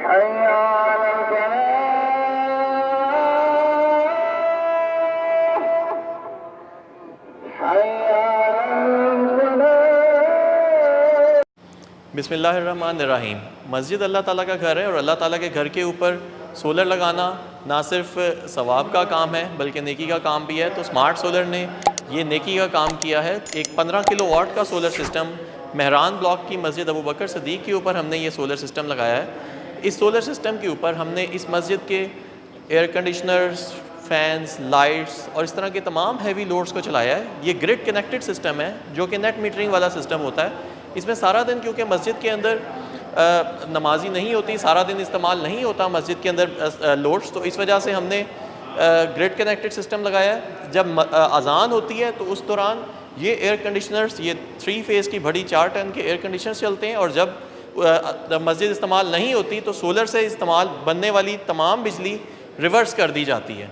बिस्मिल्लाहिर्रहमानिर्रहीम। मस्जिद अल्लाह ताला का घर है और अल्लाह ताला के घर के ऊपर सोलर लगाना ना सिर्फ सवाब का काम है बल्कि नेकी का काम भी है। तो स्मार्ट सोलर ने ये नेकी का काम किया है। एक 15 किलो वाट का सोलर सिस्टम मेहरान ब्लॉक की मस्जिद अबू बकर सिद्दीक़ के ऊपर हमने ये सोलर सिस्टम लगाया है। इस सोलर सिस्टम के ऊपर हमने इस मस्जिद के एयर कंडीशनर्स, फैंस, लाइट्स और इस तरह के तमाम हैवी लोड्स को चलाया है। ये ग्रिड कनेक्टेड सिस्टम है जो कि नेट मीटरिंग वाला सिस्टम होता है। इसमें सारा दिन, क्योंकि मस्जिद के अंदर नमाजी नहीं होती, सारा दिन इस्तेमाल नहीं होता मस्जिद के अंदर लोड्स, तो इस वजह से हमने ग्रिड कनेक्टेड सिस्टम लगाया है। जब अजान होती है तो उस दौरान ये एयर कंडीशनर्स, ये 3 फेज़ की बड़ी 4 टन के एयर कंडीशनर्स चलते हैं और जब मस्जिद इस्तेमाल नहीं होती तो सोलर से इस्तेमाल बनने वाली तमाम बिजली रिवर्स कर दी जाती है।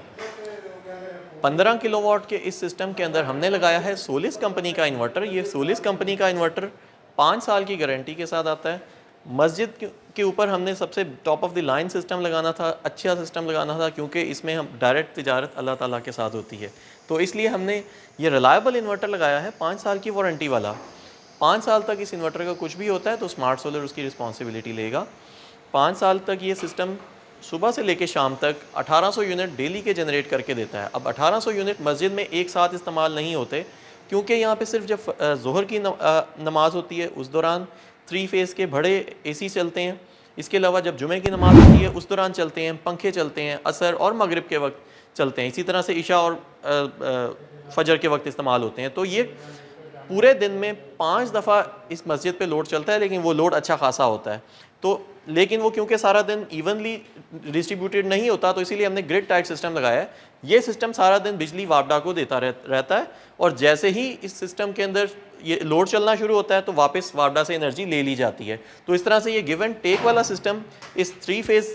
15 किलोवाट के इस सिस्टम के अंदर हमने लगाया है सोलिस कंपनी का इन्वर्टर। ये सोलिस कंपनी का इन्वर्टर 5 साल की गारंटी के साथ आता है। मस्जिद के ऊपर हमने सबसे top of the line system लगाना था, अच्छा सिस्टम लगाना था, क्योंकि इसमें हम डायरेक्ट तिजारत अल्लाह ताला के साथ होती है। तो इसलिए हमने ये रिलायबल इन्वर्टर लगाया है, 5 साल की वारंटी वाला। 5 साल तक इस इन्वर्टर का कुछ भी होता है तो स्मार्ट सोलर उसकी रिस्पॉन्सिबिलिटी लेगा। 5 साल तक ये सिस्टम सुबह से लेकर शाम तक 1800 यूनिट डेली के जनरेट करके देता है। अब 1800 यूनिट मस्जिद में एक साथ इस्तेमाल नहीं होते, क्योंकि यहाँ पे सिर्फ जब ज़ोहर की नमाज होती है उस दौरान 3 फेज़ के बड़े एसी चलते हैं। इसके अलावा जब जुमे की नमाज होती है उस दौरान चलते हैं, पंखे चलते हैं, असर और मगरिब के वक्त चलते हैं। इसी तरह से इशा और फजर के वक्त इस्तेमाल होते हैं। तो ये पूरे दिन में 5 दफ़ा इस मस्जिद पे लोड चलता है, लेकिन वो लोड अच्छा खासा होता है। तो लेकिन वो क्योंकि सारा दिन इवनली डिस्ट्रीब्यूटेड नहीं होता, तो इसीलिए हमने ग्रिड टाइप सिस्टम लगाया है। ये सिस्टम सारा दिन बिजली वापडा को देता रहता है और जैसे ही इस सिस्टम के अंदर ये लोड चलना शुरू होता है तो वापस वापडा से एनर्जी ले ली जाती है। तो इस तरह से ये गिव एंड टेक वाला सिस्टम इस 3 फेज़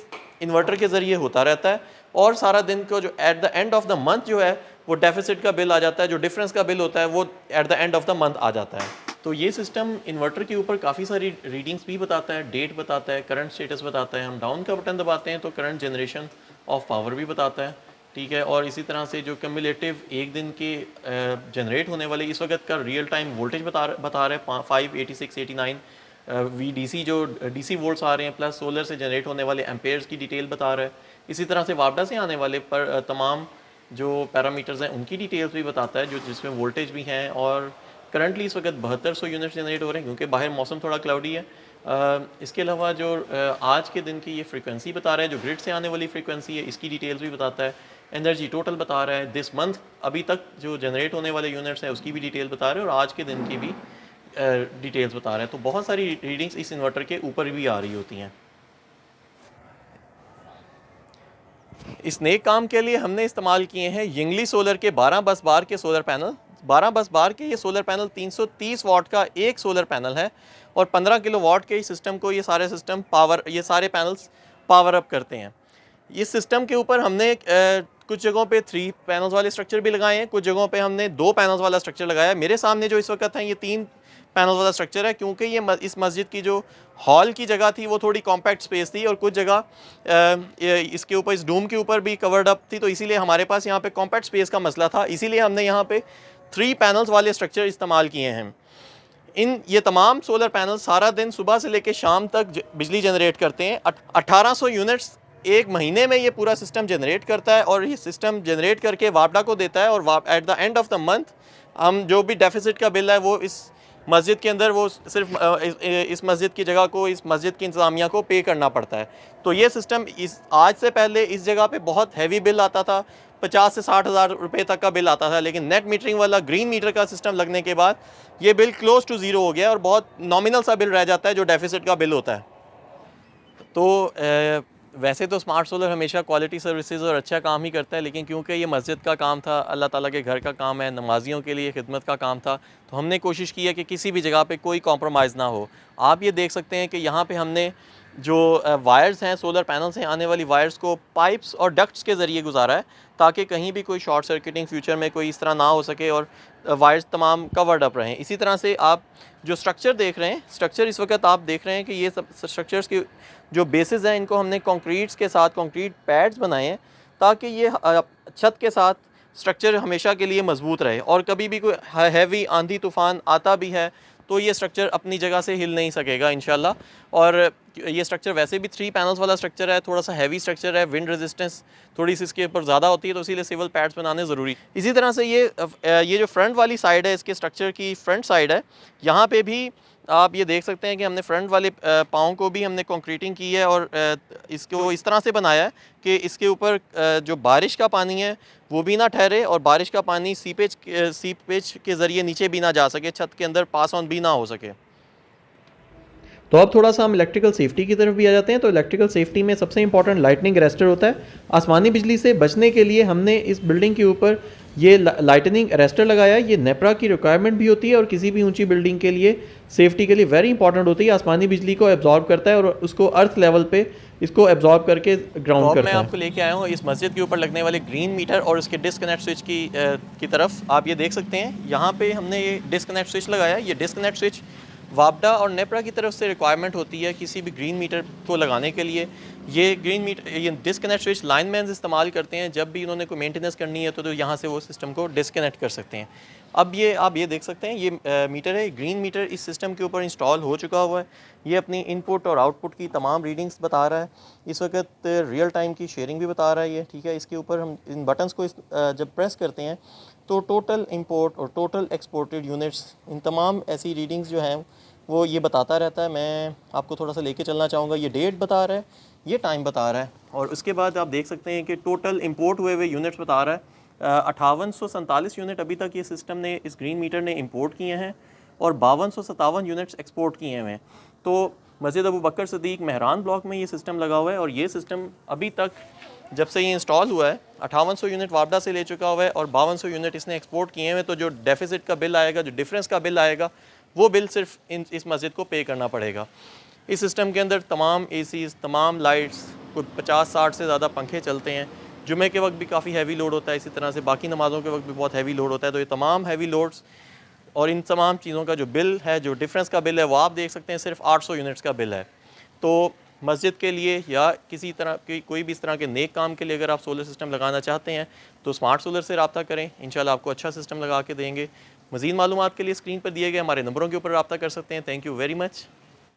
इन्वर्टर के ज़रिए होता रहता है और सारा दिन को जो eight the end of the month जो है वो डेफिसिट का बिल आ जाता है, जो डिफरेंस का बिल होता है वो at the end of the month आ जाता है। तो ये सिस्टम इन्वर्टर के ऊपर काफ़ी सारी रीडिंग्स भी बताता है, डेट बताता है, करंट स्टेटस बताता है। हम डाउन का बटन दबाते हैं तो करंट जनरेशन ऑफ पावर भी बताता है, ठीक है। और इसी तरह से जो कम्युलेटिव एक दिन के जनरेट होने वाले इस वक्त का रियल टाइम वोल्टेज बता रहे हैं 586 89 VDC, जो DC वोल्ट्स आ रहे हैं, प्लस सोलर से जनरेट होने वाले एम्पेयर्स की डिटेल बता रहा है। इसी तरह से वापडा से आने वाले पर तमाम जो पैरामीटर्स हैं उनकी डिटेल्स भी बताता है, जो जिसमें वोल्टेज भी हैं। और करंटली इस वक्त 7200 यूनिट्स जनरेट हो रहे हैं, क्योंकि बाहर मौसम थोड़ा क्लाउडी है। इसके अलावा जो आज के दिन की ये फ्रीक्वेंसी बता रहा है, जो ग्रिड से आने वाली फ्रीक्वेंसी है, इसकी डिटेल्स भी बताता है। एनर्जी टोटल बता रहा है, दिस मंथ अभी तक जो जनरेट होने वाले यूनिट्स हैं उसकी भी डिटेल बता रहे हैं और आज के दिन की भी डिटेल्स बता रहे हैं। तो बहुत सारी रीडिंग्स इस इन्वर्टर के ऊपर भी आ रही होती हैं। इस नए काम के लिए हमने इस्तेमाल किए हैं यिंगली सोलर के 12 बस बार के सोलर पैनल। 12 बस बार के ये सोलर पैनल 330 वाट का एक सोलर पैनल है और 15 किलो वाट के सिस्टम को ये सारे पैनल्स पावर अप करते हैं। इस सिस्टम के ऊपर हमने कुछ जगहों पे 3 पैनल्स वाले स्ट्रक्चर भी लगाए हैं, कुछ जगहों पे हमने 2 पैनल्स वाला स्ट्रक्चर लगाया है। मेरे सामने जो इस वक्त है ये 3 पैनल वाला स्ट्रक्चर है, क्योंकि ये इस मस्जिद की जो हॉल की जगह थी वो थोड़ी कॉम्पैक्ट स्पेस थी और कुछ जगह इसके ऊपर, इस डूम के ऊपर भी कवर्ड अप थी, तो इसीलिए हमारे पास यहाँ पे कॉम्पैक्ट स्पेस का मसला था। इसीलिए हमने यहाँ पे 3 पैनल्स वाले स्ट्रक्चर इस्तेमाल किए हैं। ये तमाम सोलर पैनल सारा दिन सुबह से लेकर शाम तक बिजली जनरेट करते हैं। 1800 यूनिट्स एक महीने में ये पूरा सिस्टम जनरेट करता है और ये सिस्टम जनरेट करके वापडा को देता है और eight the end of the month हम जो भी डेफिसिट का बिल है वो इस मस्जिद के अंदर, वो सिर्फ इस मस्जिद की जगह को, इस मस्जिद की इंतज़ामिया को पे करना पड़ता है। तो ये सिस्टम आज से पहले इस जगह पे बहुत हैवी बिल आता था, 50 से 60 हज़ार रुपये तक का बिल आता था, लेकिन नेट मीटरिंग वाला ग्रीन मीटर का सिस्टम लगने के बाद ये बिल क्लोज टू ज़ीरो हो गया और बहुत नॉमिनल सा बिल रह जाता है जो डेफिसिट का बिल होता है। तो वैसे तो स्मार्ट सोलर हमेशा क्वालिटी सर्विसेज और अच्छा काम ही करता है, लेकिन क्योंकि ये मस्जिद का काम था, अल्लाह ताला के घर का काम है, नमाजियों के लिए खिदमत का काम था, तो हमने कोशिश की है कि किसी भी जगह पे कोई कॉम्प्रोमाइज़ ना हो। आप ये देख सकते हैं कि यहाँ पे हमने जो वायर्स हैं, सोलर पैनल से आने वाली वायर्स को पाइप्स और डक्ट्स के ज़रिए गुजारा है, ताकि कहीं भी कोई शॉर्ट सर्किटिंग फ्यूचर में कोई इस तरह ना हो सके और वायर्स तमाम कवर्ड अप रहें। इसी तरह से आप जो स्ट्रक्चर देख रहे हैं, स्ट्रक्चर इस वक्त आप देख रहे हैं कि ये सब स्ट्रक्चर्स के जो बेसिस हैं, इनको हमने कंक्रीट्स के साथ कंक्रीट पैड्स बनाए हैं, ताकि ये छत के साथ स्ट्रक्चर हमेशा के लिए मजबूत रहे, और कभी भी कोई हैवी आंधी तूफ़ान आता भी है तो ये स्ट्रक्चर अपनी जगह से हिल नहीं सकेगा इंशाल्लाह। और ये स्ट्रक्चर वैसे भी 3 पैनल्स वाला स्ट्रक्चर है, थोड़ा सा हैवी स्ट्रक्चर है, विंड रेजिस्टेंस थोड़ी सी इसके ऊपर ज़्यादा होती है, तो इसीलिए सिविल पैड्स बनाने ज़रूरी। इसी तरह से ये जो फ्रंट वाली साइड है, इसके स्ट्रक्चर की फ्रंट साइड है, यहाँ पे भी आप ये देख सकते हैं कि हमने फ्रंट वाले पाँव को भी हमने कंक्रीटिंग की है, और इसको इस तरह से बनाया है कि इसके ऊपर जो बारिश का पानी है वो भी ना ठहरे, और बारिश का पानी सीपेज के ज़रिए नीचे भी ना जा सके, छत के अंदर पास ऑन भी ना हो सके। तो अब थोड़ा सा हम इलेक्ट्रिकल सेफ्टी की तरफ भी आ जाते हैं। तो इलेक्ट्रिकल सेफ्टी में सबसे इंपॉर्टेंट लाइटनिंग अरेस्टर होता है। आसमानी बिजली से बचने के लिए हमने इस बिल्डिंग के ऊपर ये लाइटनिंग अरेस्टर लगाया। ये नेपरा की रिक्वायरमेंट भी होती है, और किसी भी ऊंची बिल्डिंग के लिए सेफ्टी के लिए वेरी इंपॉर्टेंट होती है। आसमानी बिजली को एब्जॉर्ब करता है और उसको अर्थ लेवल पे इसको एब्जॉर्ब करके ग्राउंड करता है। मैं आपको लेके आया हूँ इस मस्जिद के ऊपर लगने वाले ग्रीन मीटर और उसके डिस्कनेक्ट स्विच की तरफ। आप ये देख सकते हैं, यहाँ पे हमने ये डिस्कनेक्ट स्विच लगाया। ये डिस्कनेक्ट स्विच वापडा और नेपरा की तरफ से रिक्वायरमेंट होती है किसी भी ग्रीन मीटर को लगाने के लिए। ये डिस्कनेक्ट स्विच लाइनमैन इस्तेमाल करते हैं जब भी इन्होंने कोई मेंटेनेंस करनी है, तो यहाँ से वो सिस्टम को डिस्कनेक्ट कर सकते हैं। अब ये आप ये देख सकते हैं, ये मीटर है, ग्रीन मीटर इस सिस्टम के ऊपर इंस्टॉल हो चुका हुआ है। ये अपनी इनपुट और आउटपुट की तमाम रीडिंग्स बता रहा है। इस वक्त रियल टाइम की शेयरिंग भी बता रहा है ये, ठीक है। इसके ऊपर हम इन बटन्स को जब प्रेस करते हैं तो टोटल इंपोर्ट और टोटल एक्सपोर्टेड यूनिट्स, इन तमाम ऐसी रीडिंग्स जो हैं वो ये बताता रहता है। मैं आपको थोड़ा सा लेके चलना चाहूँगा। ये डेट बता रहा है, ये टाइम बता रहा है, और उसके बाद आप देख सकते हैं कि टोटल इंपोर्ट हुए यूनिट्स बता रहा है। 5847 यूनिट अभी तक ये सिस्टम ने, इस ग्रीन मीटर ने इंपोर्ट किए हैं, और 5257 यूनिट्स एक्सपोर्ट किए हुए हैं। तो मस्जिद अबू बकर सिद्दीक मेहरान ब्लॉक में ये सिस्टम लगा हुआ है, और ये सिस्टम अभी तक जब से ये इंस्टॉल हुआ है 5800 यूनिट वापडा से ले चुका हुआ है, और 5200 यूनिट इसने एक्सपोर्ट किए हुए। तो जो डेफिसिट का बिल आएगा, जो डिफरेंस का बिल आएगा, वो बिल सिर्फ इस मस्जिद को पे करना पड़ेगा। इस सिस्टम के अंदर तमाम एसीज़, तमाम लाइट्स, कोई 50-60 से ज़्यादा पंखे चलते हैं। जुमे के वक्त भी काफ़ी हैवी लोड होता है, इसी तरह से बाकी नमाज़ों के वक्त भी बहुत हैवी लोड होता है। तो ये तमाम हैवी लोड्स और इन तमाम चीज़ों का जो बिल है, जो डिफरेंस का बिल है, वो आप देख सकते हैं सिर्फ 800 यूनिट्स का बिल है। तो मस्जिद के लिए या किसी तरह की कोई भी इस तरह के नेक काम के लिए अगर आप सोलर सिस्टम लगाना चाहते हैं तो स्मार्ट सोलर से रब्ता करें, इंशाल्लाह आपको अच्छा सिस्टम लगा के देंगे। मज़ीद मालूमात के लिए स्क्रीन पर दिए गए हमारे नंबरों के ऊपर रब्ता कर सकते हैं। Thank you very much.